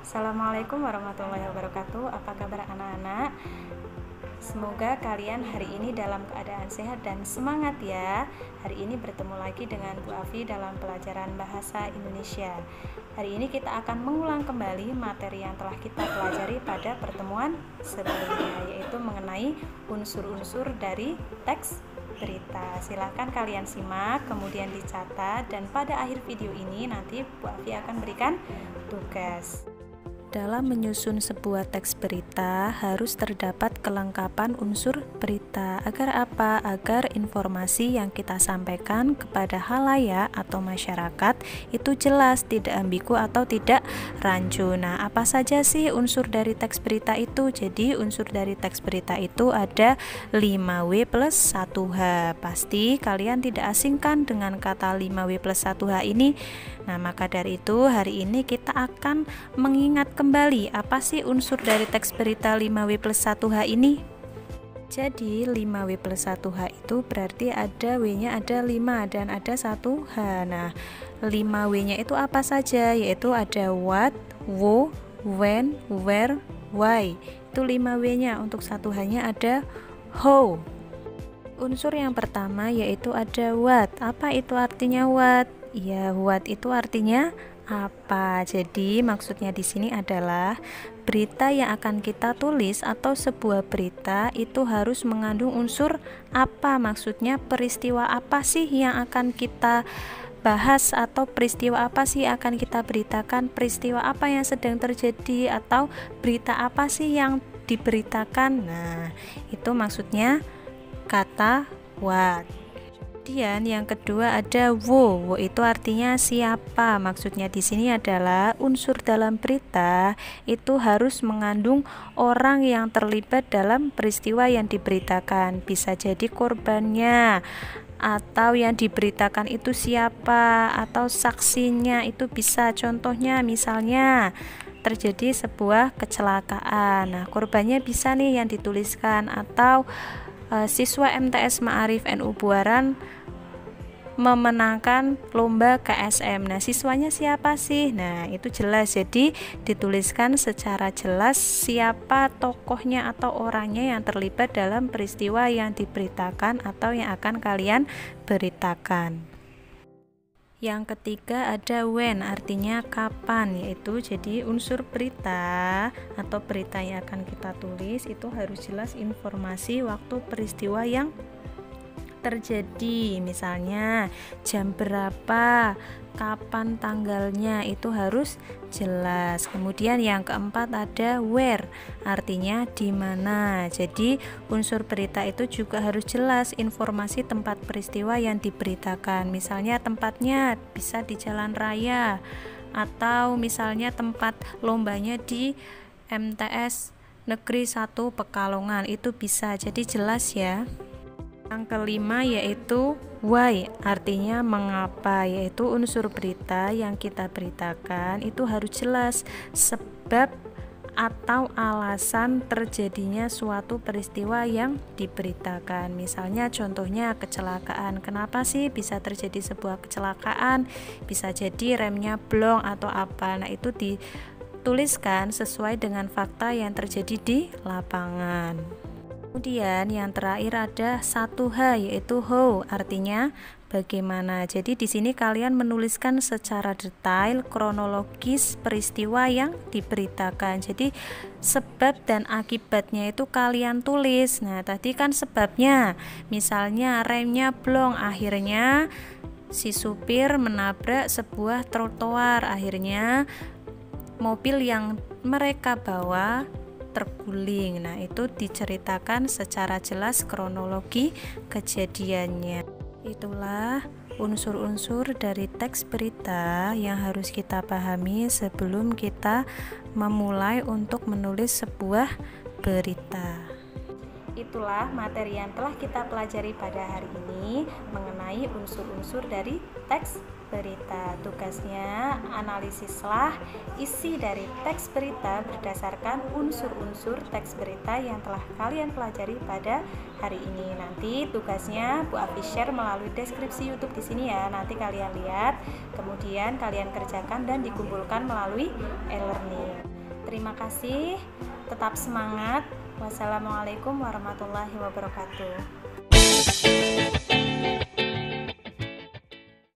Assalamualaikum warahmatullahi wabarakatuh. Apa kabar anak-anak? Semoga kalian hari ini dalam keadaan sehat dan semangat ya. Hari ini bertemu lagi dengan Bu Afi dalam pelajaran bahasa Indonesia. Hari ini kita akan mengulang kembali materi yang telah kita pelajari pada pertemuan sebelumnya, yaitu mengenai unsur-unsur dari teks berita. Silahkan kalian simak, kemudian dicatat, dan pada akhir video ini nanti Bu Afi akan berikan tugas. Dalam menyusun sebuah teks berita harus terdapat kelengkapan unsur berita. Agar apa? Agar informasi yang kita sampaikan kepada khalayak atau masyarakat itu jelas, tidak ambigu atau tidak rancu. Nah, apa saja sih unsur dari teks berita itu? Jadi unsur dari teks berita itu ada 5W plus 1H. Pasti kalian tidak asing kan dengan kata 5W plus 1H ini? Nah, maka dari itu hari ini kita akan mengingat kembali apa sih unsur dari teks berita 5W plus 1H ini. Jadi 5W plus 1H itu berarti ada W-nya ada 5 dan ada 1H. Nah, 5W-nya itu apa saja? Yaitu ada what, who, when, where, why. Itu 5W-nya. Untuk 1H-nya ada how. Unsur yang pertama yaitu ada what. Apa itu artinya what? Ya, what itu artinya apa? Jadi maksudnya di sini adalah berita yang akan kita tulis atau sebuah berita itu harus mengandung unsur apa. Maksudnya peristiwa apa sih yang akan kita bahas, atau peristiwa apa sih yang akan kita beritakan, peristiwa apa yang sedang terjadi, atau berita apa sih yang diberitakan. Nah, itu maksudnya kata what. Kemudian yang kedua ada who. Who itu artinya siapa. Maksudnya di sini adalah unsur dalam berita itu harus mengandung orang yang terlibat dalam peristiwa yang diberitakan. Bisa jadi korbannya, atau yang diberitakan itu siapa, atau saksinya itu bisa. Contohnya misalnya terjadi sebuah kecelakaan. Nah, korbannya bisa nih yang dituliskan, atau siswa MTS Ma'arif NU Buaran memenangkan lomba KSM. Nah, siswanya siapa sih? Nah, itu jelas. Jadi dituliskan secara jelas siapa tokohnya atau orangnya yang terlibat dalam peristiwa yang diberitakan atau yang akan kalian beritakan. Yang ketiga ada when, artinya kapan, yaitu jadi unsur berita atau berita yang akan kita tulis itu harus jelas informasi waktu peristiwa yang terjadi. Misalnya jam berapa, kapan tanggalnya, itu harus jelas. Kemudian yang keempat ada where, artinya di mana. Jadi unsur berita itu juga harus jelas informasi tempat peristiwa yang diberitakan. Misalnya tempatnya bisa di jalan raya, atau misalnya tempat lombanya di MTS Negeri 1 Pekalongan, itu bisa. Jadi jelas ya. Yang kelima yaitu why, artinya mengapa, yaitu unsur berita yang kita beritakan itu harus jelas sebab atau alasan terjadinya suatu peristiwa yang diberitakan. Misalnya contohnya kecelakaan. Kenapa sih bisa terjadi sebuah kecelakaan? Bisa jadi remnya blong atau apa. Nah, itu dituliskan sesuai dengan fakta yang terjadi di lapangan. Kemudian yang terakhir ada 1H yaitu how, artinya bagaimana. Jadi di sini kalian menuliskan secara detail kronologis peristiwa yang diberitakan. Jadi sebab dan akibatnya itu kalian tulis. Nah, tadi kan sebabnya, misalnya remnya blong, akhirnya si supir menabrak sebuah trotoar, akhirnya mobil yang mereka bawa terguling. Nah, itu diceritakan secara jelas kronologi kejadiannya. Itulah unsur-unsur dari teks berita yang harus kita pahami sebelum kita memulai untuk menulis sebuah berita. Itulah materi yang telah kita pelajari pada hari ini mengenai unsur-unsur dari teks berita. Tugasnya analisislah isi dari teks berita berdasarkan unsur-unsur teks berita yang telah kalian pelajari pada hari ini. Nanti tugasnya Bu Afi share melalui deskripsi YouTube di sini ya. Nanti kalian lihat, kemudian kalian kerjakan dan dikumpulkan melalui e-learning. Terima kasih, tetap semangat. Wassalamualaikum warahmatullahi wabarakatuh.